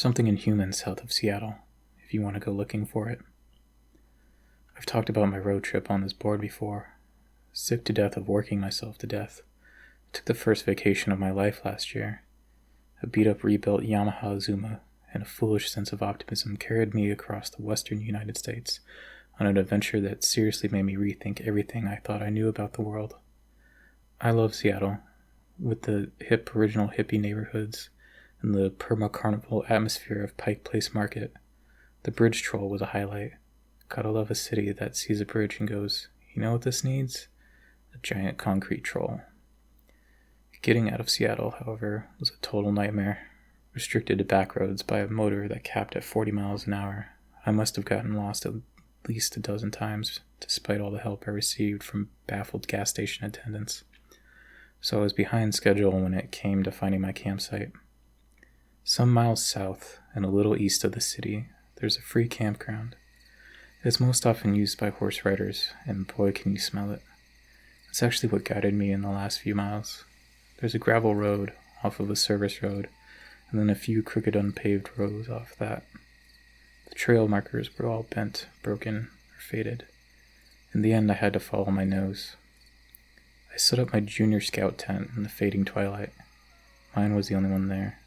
something Inhuman south of Seattle, if you want to go looking for it. I've talked about my road trip on this board before. Sick to death of working myself to death. I took the first vacation of my life last year. A beat-up rebuilt Yamaha Zuma and a foolish sense of optimism carried me across the western United States on an adventure that seriously made me rethink everything I thought I knew about the world. I love Seattle, with the hip original hippie neighborhoods and the perma-carnival atmosphere of Pike Place Market. The bridge troll was a highlight. Gotta love a city that sees a bridge and goes, you know what this needs? A giant concrete troll. Getting out of Seattle, however, was a total nightmare. Restricted to back roads by a motor that capped at 40 miles an hour, I must have gotten lost at least a dozen times, despite all the help I received from baffled gas station attendants. So I was behind schedule when it came to finding my campsite. Some miles south and a little east of the city, there's a free campground. It is most often used by horse riders, and boy can you smell it. It's actually what guided me in the last few miles. There's a gravel road off of a service road, and then a few crooked unpaved roads off that. The trail markers were all bent, broken, or faded. In the end, I had to follow my nose. I set up my junior scout tent in the fading twilight. Mine was the only one there.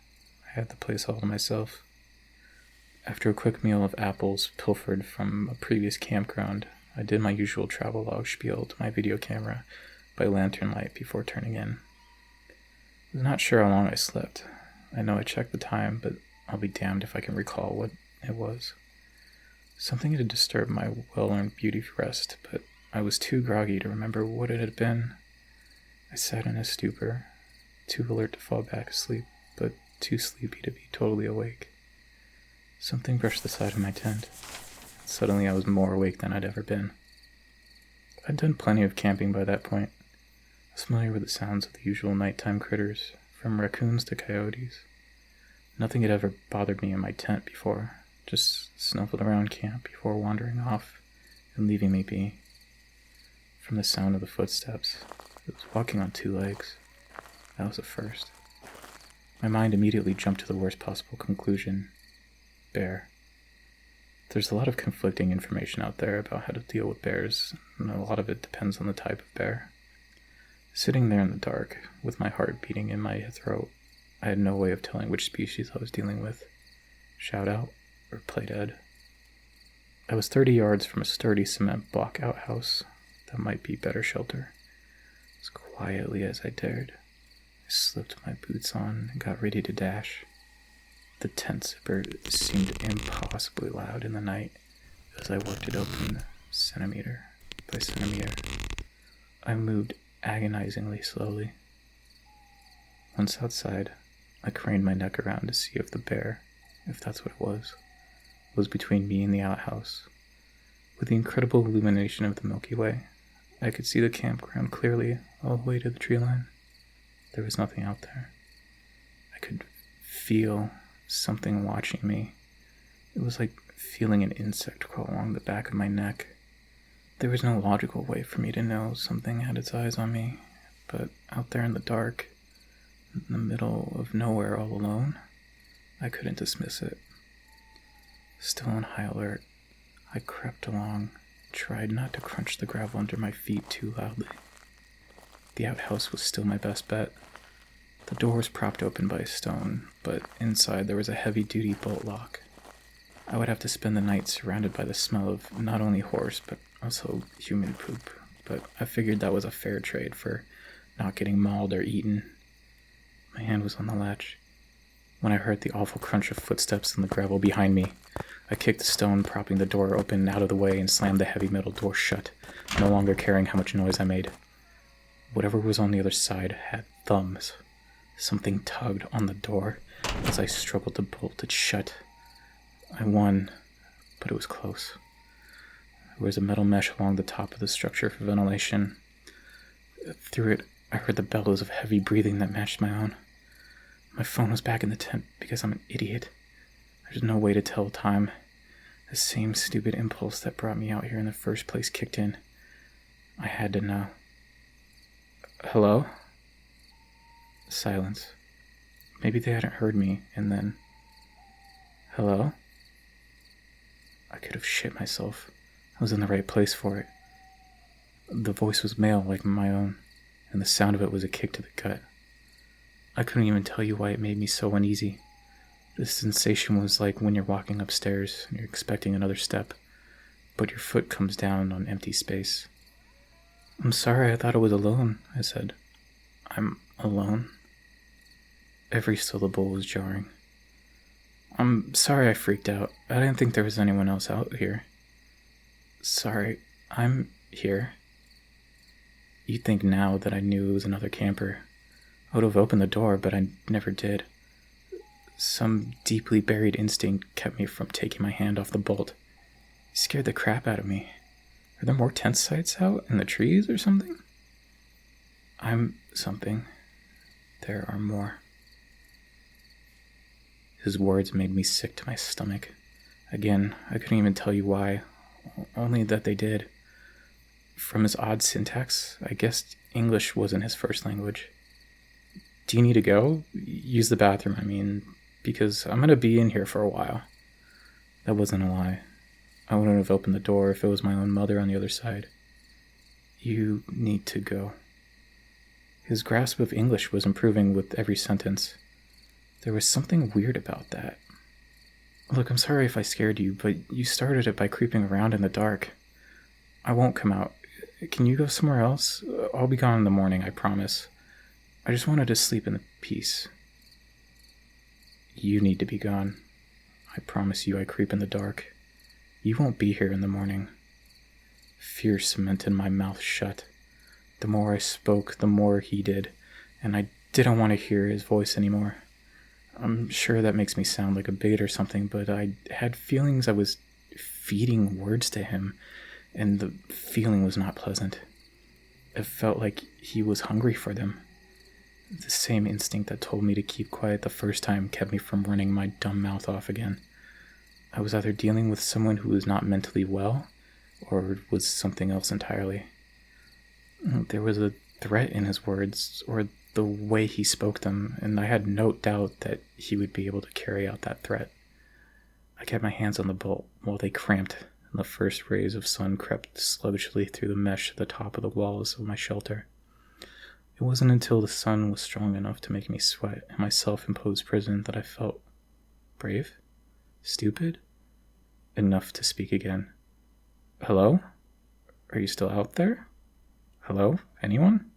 I had the place all to myself. After a quick meal of apples pilfered from a previous campground, I did my usual travelogue spiel to my video camera by lantern light before turning in. I was not sure how long I slept. I know I checked the time, but I'll be damned if I can recall what it was. Something had disturbed my well-earned beauty rest, but I was too groggy to remember what it had been. I sat in a stupor, too alert to fall back asleep, but too sleepy to be totally awake. Something brushed the side of my tent. Suddenly I was more awake than I'd ever been. I'd done plenty of camping by that point. I was familiar with the sounds of the usual nighttime critters, from raccoons to coyotes. Nothing had ever bothered me in my tent before, just snuffled around camp before wandering off and leaving me be. From the sound of the footsteps, it was walking on two legs. That was a first. My mind immediately jumped to the worst possible conclusion. Bear. There's a lot of conflicting information out there about how to deal with bears, and a lot of it depends on the type of bear. Sitting there in the dark, with my heart beating in my throat, I had no way of telling which species I was dealing with. Shout out or play dead. I was 30 yards from a sturdy cement block outhouse that might be better shelter. As quietly as I dared, I slipped my boots on and got ready to dash. The tent zipper seemed impossibly loud in the night as I worked it open centimeter by centimeter. I moved agonizingly slowly. Once outside, I craned my neck around to see if the bear, if that's what it was between me and the outhouse. With the incredible illumination of the Milky Way, I could see the campground clearly all the way to the tree line. There was nothing out there. I could feel something watching me. It was like feeling an insect crawl along the back of my neck. There was no logical way for me to know something had its eyes on me, but out there in the dark, in the middle of nowhere all alone, I couldn't dismiss it. Still on high alert, I crept along, tried not to crunch the gravel under my feet too loudly. The outhouse was still my best bet. The door was propped open by a stone, but inside there was a heavy-duty bolt lock. I would have to spend the night surrounded by the smell of not only horse, but also human poop, but I figured that was a fair trade for not getting mauled or eaten. My hand was on the latch when I heard the awful crunch of footsteps in the gravel behind me. I kicked the stone, propping the door open out of the way, and slammed the heavy metal door shut, no longer caring how much noise I made. Whatever was on the other side had thumbs. Something tugged on the door as I struggled to bolt it shut. I won, but it was close. There was a metal mesh along the top of the structure for ventilation. Through it, I heard the bellows of heavy breathing that matched my own. My phone was back in the tent because I'm an idiot. There's no way to tell time. The same stupid impulse that brought me out here in the first place kicked in. I had to know. Hello? Silence. Maybe they hadn't heard me, and then Hello? I could have shit myself. I was in the right place for it. The voice was male like my own, and the sound of it was a kick to the gut. I couldn't even tell you why it made me so uneasy. The sensation was like when you're walking upstairs and you're expecting another step, but your foot comes down on empty space. I'm sorry, I thought I was alone, I said. I'm alone? Every syllable was jarring. I'm sorry I freaked out. I didn't think there was anyone else out here. Sorry, I'm here. You'd think now that I knew it was another camper. I would have opened the door, but I never did. Some deeply buried instinct kept me from taking my hand off the bolt. It scared the crap out of me. Are there more tent sites out in the trees or something? I'm something. There are more. His words made me sick to my stomach. Again, I couldn't even tell you why, only that they did. From his odd syntax, I guessed English wasn't his first language. Do you need to go? Use the bathroom, I mean, because I'm going to be in here for a while. That wasn't a lie. I wouldn't have opened the door if it was my own mother on the other side. You need to go. His grasp of English was improving with every sentence. There was something weird about that. Look, I'm sorry if I scared you, but you started it by creeping around in the dark. I won't come out. Can you go somewhere else? I'll be gone in the morning, I promise. I just wanted to sleep in peace. You need to be gone. I promise you I creep in the dark. You won't be here in the morning. Fear cemented my mouth shut. The more I spoke, the more he did, and I didn't want to hear his voice anymore. I'm sure that makes me sound like a bigot or something, but I had feelings I was feeding words to him, and the feeling was not pleasant. It felt like he was hungry for them. The same instinct that told me to keep quiet the first time kept me from running my dumb mouth off again. I was either dealing with someone who was not mentally well, or was something else entirely. There was a threat in his words, or the way he spoke them, and I had no doubt that he would be able to carry out that threat. I kept my hands on the bolt while they cramped, and the first rays of sun crept sluggishly through the mesh at the top of the walls of my shelter. It wasn't until the sun was strong enough to make me sweat in my self-imposed prison that I felt brave, stupid, enough to speak again. Hello? Are you still out there? Hello? Anyone?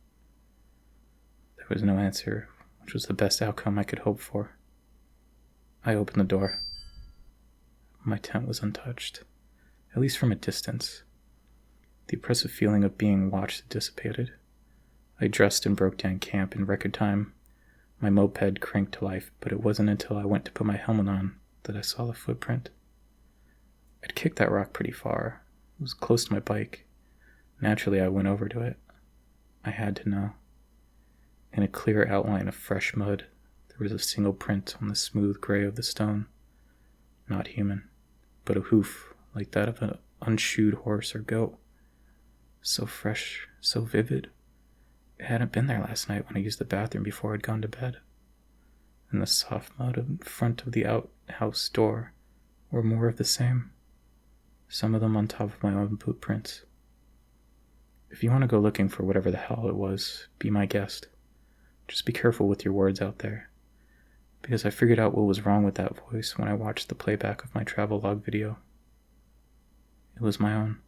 There was no answer, which was the best outcome I could hope for. I opened the door. My tent was untouched, at least from a distance. The oppressive feeling of being watched dissipated. I dressed and broke down camp in record time. My moped cranked to life, but it wasn't until I went to put my helmet on that I saw the footprint. I'd kicked that rock pretty far. It was close to my bike. Naturally, I went over to it. I had to know. In a clear outline of fresh mud, there was a single print on the smooth gray of the stone. Not human, but a hoof like that of an unshoed horse or goat. So fresh, so vivid. It hadn't been there last night when I used the bathroom before I'd gone to bed. And the soft mud in front of the outhouse door were more of the same. Some of them on top of my own boot prints. If you want to go looking for whatever the hell it was, be my guest. Just be careful with your words out there. Because I figured out what was wrong with that voice when I watched the playback of my travel log video. It was my own.